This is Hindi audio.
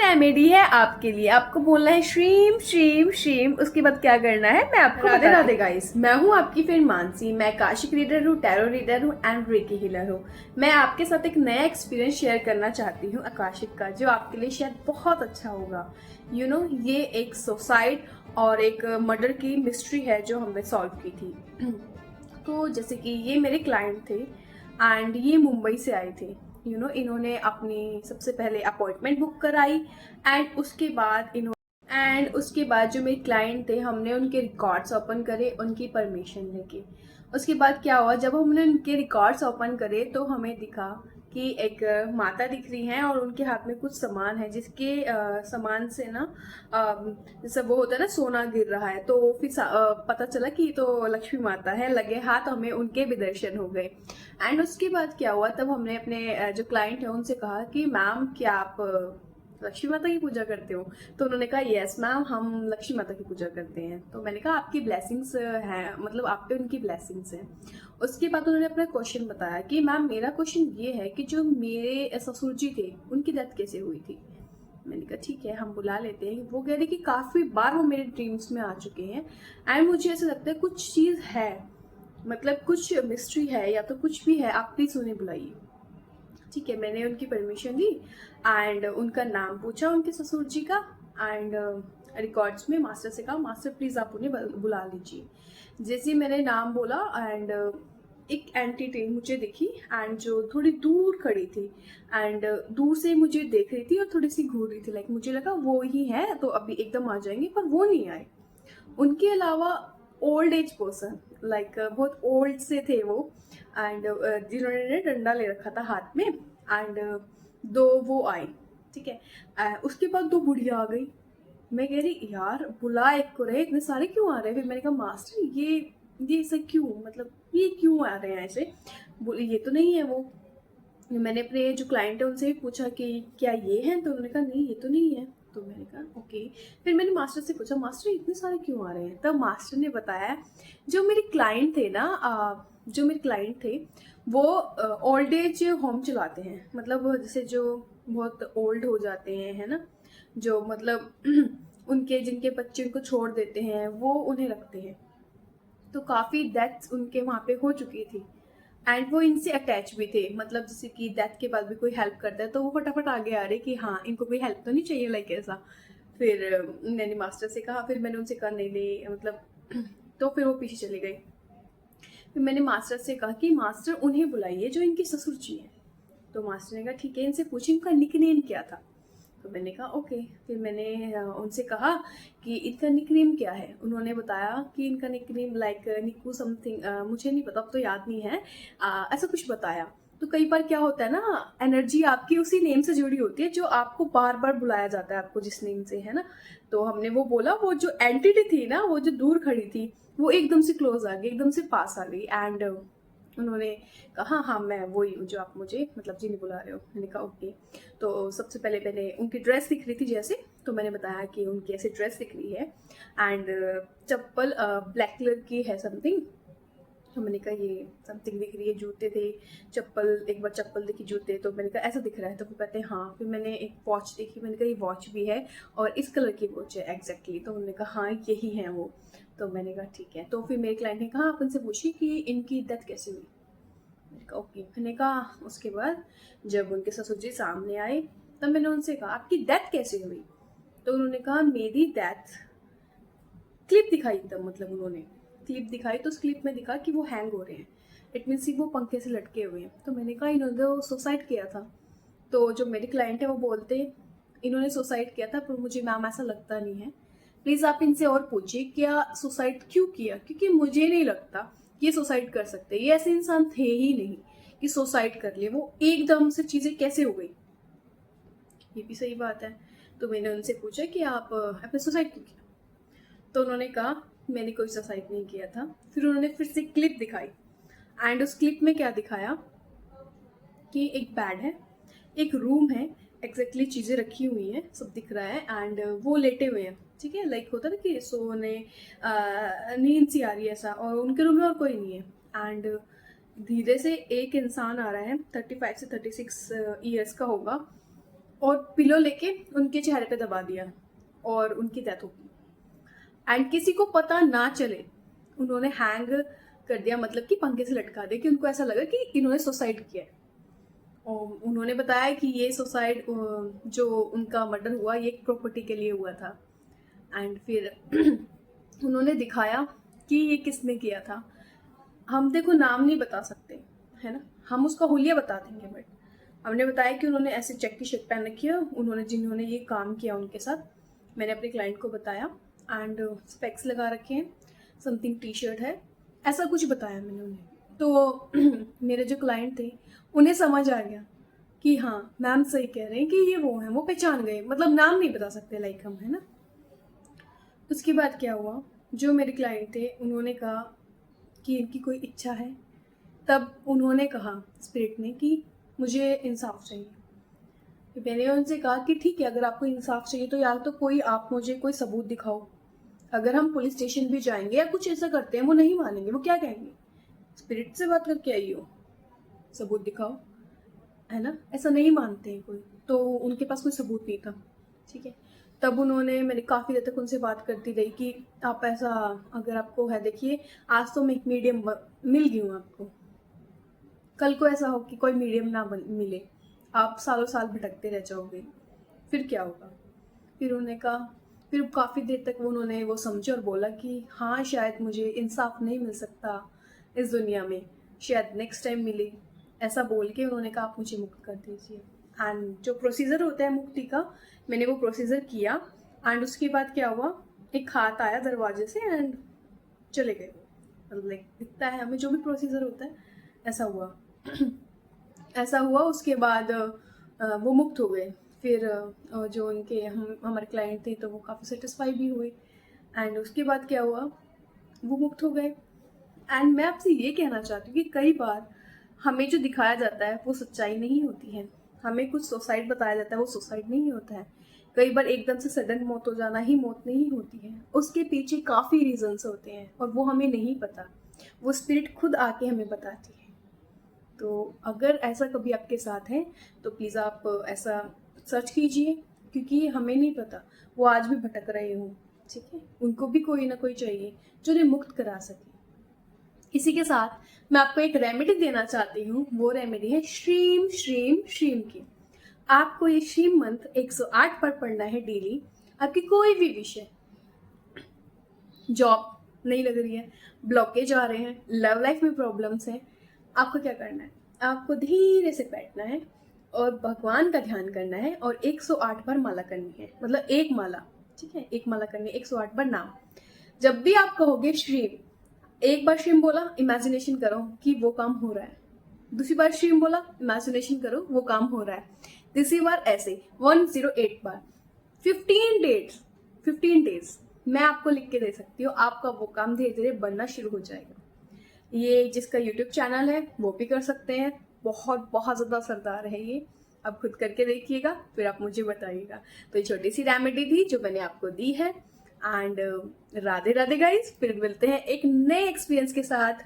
रेमेडी है आपके लिए। आपको बोलना है श्रीम श्रीम श्रीम, उसके बाद क्या करना है मैं आपको राधे राधे गाइस। मैं हूँ आपकी फ्रेंड मानसी। मैं काशिक रीडर हूँ, टैरो रीडर हूँ एंड रेकी हीलर हूँ। मैं आपके साथ एक नया एक्सपीरियंस शेयर करना चाहती हूँ आकाशिक का, जो आपके लिए शायद बहुत अच्छा होगा। ये एक सुसाइड और एक मर्डर की मिस्ट्री है जो हमने सॉल्व की थी। तो जैसे कि ये मेरे क्लाइंट थे एंड ये मुंबई से आए थे। इन्होंने अपनी सबसे पहले अपॉइंटमेंट बुक कराई एंड उसके बाद जो मेरे क्लाइंट थे, हमने उनके रिकॉर्ड्स ओपन करे उनकी परमिशन लेके। उसके बाद क्या हुआ, जब हमने उनके रिकॉर्ड्स ओपन करे तो हमें दिखा कि एक माता दिख रही हैं और उनके हाथ में कुछ सामान है, जिसके सामान से ना जैसे वो होता है ना, सोना गिर रहा है। तो फिर पता चला कि ये तो लक्ष्मी माता है। लगे हाथ हमें उनके भी दर्शन हो गए। एंड उसके बाद क्या हुआ, तब हमने अपने जो क्लाइंट है उनसे कहा कि मैम क्या आप लक्ष्मी माता की पूजा करते हो? तो उन्होंने कहा यस मैम, हम लक्ष्मी माता की पूजा करते हैं। तो मैंने कहा आपकी ब्लेसिंग्स हैं, मतलब आप पे उनकी ब्लेसिंग्स हैं। उसके बाद उन्होंने अपना क्वेश्चन बताया कि मैम मेरा क्वेश्चन ये है कि जो मेरे ससुर जी थे उनकी डेथ कैसे हुई थी। मैंने कहा ठीक है, हम बुला लेते हैं। वो कह रही कि काफ़ी बार वो मेरे ड्रीम्स में आ चुके हैं एंड मुझे ऐसा लगता है कुछ चीज़ है, मतलब कुछ मिस्ट्री है या तो कुछ भी है, आप प्लीज़ उन्हें बुलाइए। ठीक है, मैंने उनकी परमिशन दी एंड उनका नाम पूछा उनके ससुर जी का एंड रिकॉर्ड्स में मास्टर से कहा मास्टर प्लीज़ आप उन्हें बुला लीजिए। जैसे ही मैंने नाम बोला एंड एक एंटिटी मुझे दिखी एंड जो थोड़ी दूर खड़ी थी एंड दूर से मुझे देख रही थी और थोड़ी सी घूर रही थी। लाइक मुझे लगा वो ही है तो अभी एकदम आ जाएंगे, पर वो नहीं आए। उनके अलावा ओल्ड एज पर्सन, लाइक बहुत ओल्ड से थे वो एंड जिन्होंने डंडा ले रखा था हाथ में एंड दो वो आए। ठीक है, उसके बाद दो बुढ़िया आ गई। मैं कह रही यार बुला एक को रहे, इतने सारे क्यों आ रहे हैं? फिर मैंने कहा मास्टर ये ऐसा क्यों, मतलब ये क्यों आ रहे हैं ऐसे? बोले ये तो नहीं है वो। मैंने अपने जो क्लाइंट है उनसे भी पूछा कि क्या ये है, तो उन्होंने कहा नहीं ये तो नहीं है। तो मैंने कहा ओके। फिर मैंने मास्टर से पूछा मास्टर इतने सारे क्यों आ रहे हैं? तब मास्टर ने बताया जो मेरे क्लाइंट थे ना, जो मेरे क्लाइंट थे वो ओल्ड एज होम चलाते हैं। मतलब जैसे जो बहुत ओल्ड हो जाते हैं, है ना, जो मतलब उनके जिनके बच्चे उनको छोड़ देते हैं वो उन्हें रखते हैं। तो काफ़ी डेथ्स उनके वहाँ पे हो चुकी थी एंड वो इनसे अटैच भी थे। मतलब जैसे कि डेथ के बाद भी कोई हेल्प करता है तो वो फटाफट आगे आ रहे कि हाँ इनको कोई हेल्प तो नहीं चाहिए, लाइक ऐसा। फिर मैंने मास्टर से कहा, फिर मैंने उनसे कहा नहीं नहीं, मतलब तो फिर वो पीछे चले गए। फिर मैंने मास्टर से कहा कि मास्टर उन्हें बुलाइए जो इनके ससुर जी हैं। तो मास्टर ने कहा ठीक है, इनसे पूछिए इनका निकनेम क्या था। तो मैंने कहा ओके। फिर मैंने उनसे कहा कि इनका निकनेम क्या है। उन्होंने बताया कि इनका निकनेम लाइक निकू समथिंग, मुझे नहीं पता, अब तो याद नहीं है, ऐसा कुछ बताया। तो कई बार क्या होता है ना, एनर्जी आपकी उसी नेम से जुड़ी होती है जो आपको बार बार बुलाया जाता है, आपको जिस नेम से, है ना। तो हमने वो बोला, वो जो एंटिटी थी ना, वो जो दूर खड़ी थी वो एकदम से क्लोज आ गई, एकदम से पास आ गई एंड उन्होंने कहा हाँ मैं वही हूँ जो आप मुझे मतलब जी नहीं बुला रहे हो। मैंने कहा ओके। तो सबसे पहले मैंने उनकी ड्रेस दिख रही थी जैसे, तो मैंने बताया कि उनकी ऐसी ड्रेस दिख रही है एंड चप्पल ब्लैक कलर की है समथिंग। तो मैंने कहा ये समथिंग दिख रही है, जूते थे, चप्पल, एक बार चप्पल दिखी, जूते। तो मैंने कहा ऐसा दिख रहा है। तो वो कहते हैं हाँ। फिर मैंने एक वॉच देखी, मैंने कहा ये वॉच भी है और इस कलर की वॉच है एग्जैक्टली। तो उन्होंने कहा हाँ यही है वो। तो मैंने कहा ठीक है। तो फिर मेरे क्लाइंट ने कहा आप उनसे पूछिए कि इनकी डेथ कैसे हुई। मैंने कहा ओके। मैंने कहा उसके बाद जब उनके ससुर जी सामने आए तब मैंने उनसे कहा आपकी डेथ कैसे हुई। तो उन्होंने कहा मेरी डेथ, क्लिप दिखाई एकदम, मतलब उन्होंने क्लिप दिखाई तो उस क्लिप में दिखा कि वो हैंग हो रहे हैं। इट मीन्स वो पंखे से लटके हुए हैं। तो मैंने कहा इन्होंने सुसाइड किया था। तो जो मेरे क्लाइंट है वो बोलते इन्होंने सुसाइड किया था, पर मुझे मैम ऐसा लगता नहीं है। प्लीज़ आप इनसे और पूछिए क्या सुसाइड क्यों किया, क्योंकि मुझे नहीं लगता ये सुसाइड कर सकते। ये ऐसे इंसान थे ही नहीं कि सुसाइड कर लिए। वो एकदम से चीज़ें कैसे हो गई, ये भी सही बात है। तो मैंने उनसे पूछा कि आप आपने सुसाइड क्यों किया। तो उन्होंने कहा मैंने कोई सुसाइड नहीं किया था। फिर उन्होंने फिर से क्लिप दिखाई एंड उस क्लिप में क्या दिखाया कि एक बेड है, एक रूम है, एग्जैक्टली चीज़ें रखी हुई हैं, सब दिख रहा है एंड वो लेटे हुए हैं। ठीक है, लाइक होता है ना कि सोने नींद सी आ रही है ऐसा, और उनके रूम में और कोई नहीं है एंड धीरे से एक इंसान आ रहा है, 35 से 36 ईयर्स का होगा। और पिलो लेके उनके चेहरे पे दबा दिया और उनकी डेथ हो गई। एंड किसी को पता ना चले उन्होंने हैंग कर दिया, मतलब कि पंखे से लटका दिया, कि उनको ऐसा लगा कि इन्होंने सुसाइड किया है। और उन्होंने बताया कि ये सुसाइड, जो उनका मर्डर हुआ, ये एक प्रॉपर्टी के लिए हुआ था। एंड फिर उन्होंने दिखाया कि ये किसने किया था। हम देखो नाम नहीं बता सकते, है ना, हम उसका हुलिया बता देंगे, बट हमने बताया कि उन्होंने ऐसे चेक की शर्ट पहन रखी है, उन्होंने जिन्होंने ये काम किया उनके साथ, मैंने अपने क्लाइंट को बताया। एंड स्पेक्स लगा रखे हैं, समथिंग टी शर्ट है, ऐसा कुछ बताया मैंने उन्हें। तो मेरे जो क्लाइंट थे उन्हें समझ आ गया कि हाँ मैम सही कह रहे हैं कि ये वो हैं, वो पहचान गए, मतलब नाम नहीं बता सकते लाइक हम, है ना। उसके बाद क्या हुआ, जो मेरे क्लाइंट थे उन्होंने कहा कि इनकी कोई इच्छा है। तब उन्होंने कहा स्पिरिट ने कि मुझे इंसाफ चाहिए। तो मैंने उनसे कहा कि ठीक है, अगर आपको इंसाफ चाहिए तो यार तो कोई आप मुझे कोई सबूत दिखाओ। अगर हम पुलिस स्टेशन भी जाएंगे या कुछ ऐसा करते हैं, वो नहीं मानेंगे, वो क्या कहेंगे, स्पिरिट से बात करके आई हो, सबूत दिखाओ, है ना, ऐसा नहीं मानते हैं कोई। तो उनके पास कोई सबूत नहीं था, ठीक है। तब उन्होंने, मैंने काफ़ी देर तक उनसे बात करती रही कि आप ऐसा, अगर आपको है, देखिए आज तो मैं एक मीडियम मिल गई हूँ आपको, कल को ऐसा हो कि कोई मीडियम ना मिले, आप सालों साल भटकते रह जाओगे, फिर क्या होगा। फिर उन्होंने कहा, फिर काफ़ी देर तक उन्होंने वो समझे और बोला कि हाँ शायद मुझे इंसाफ नहीं मिल सकता इस दुनिया में, शायद नेक्स्ट टाइम मिले। ऐसा बोल के उन्होंने कहा आप मुझे मुक्त कर दीजिए। एंड जो प्रोसीजर होता है मुक्ति का, मैंने वो प्रोसीजर किया। एंड उसके बाद क्या हुआ, एक हाथ आया दरवाजे से एंड चले गए, मतलब लाइक दिखता है हमें जो भी प्रोसीजर होता है, ऐसा हुआ। ऐसा हुआ। उसके बाद वो मुक्त हो गए। फिर जो उनके हमारे क्लाइंट थे तो वो काफ़ी सेटिस्फाई भी हुए। एंड उसके बाद क्या हुआ, वो मुक्त हो गए। एंड मैं आपसे ये कहना चाहती हूँ कि कई बार हमें जो दिखाया जाता है वो सच्चाई नहीं होती है। हमें कुछ सुसाइड बताया जाता है, वो सुसाइड नहीं होता है। कई बार एकदम से सडन मौत हो जाना ही मौत नहीं होती है, उसके पीछे काफ़ी रीजंस होते हैं और वो हमें नहीं पता, वो स्पिरिट खुद आके हमें बताती है। तो अगर ऐसा कभी आपके साथ है तो प्लीज़ आप ऐसा सर्च कीजिए, क्योंकि हमें नहीं पता, वो आज भी भटक रहे हों, ठीक है, उनको भी कोई ना कोई चाहिए जो उन्हें मुक्त करा सके। इसी के साथ मैं आपको एक रेमेडी देना चाहती हूँ, वो रेमेडी है श्रीम श्रीम श्रीम की। आपको ये श्रीम मंत्र 108 पर पढ़ना है डेली। आपकी कोई भी विषय, जॉब नहीं लग रही है, ब्लॉकेज आ रहे हैं, लव लाइफ में प्रॉब्लम्स हैं, आपको क्या करना है, आपको धीरे से बैठना है और भगवान का ध्यान करना है और 108 बार माला करनी है, मतलब एक माला, ठीक है, एक माला करनी है, 108 बार नाम। जब भी आप कहोगे श्रीम, एक बार श्रीम बोला, इमेजिनेशन करो कि वो काम हो रहा है। दूसरी बार श्रीम बोला, इमेजिनेशन करो वो काम हो रहा है। तीसरी बार ऐसे 108 बार, 15 डेज मैं आपको लिख के दे सकती हूँ, आपका वो काम धीरे धीरे बनना शुरू हो जाएगा। ये जिसका यूट्यूब चैनल है वो भी कर सकते हैं, बहुत बहुत ज़्यादा असरदार है ये, आप खुद करके देखिएगा फिर आप मुझे बताइएगा। तो ये छोटी सी रेमेडी थी जो मैंने आपको दी है। एंड राधे राधे गाइस, फिर मिलते हैं एक नए एक्सपीरियंस के साथ।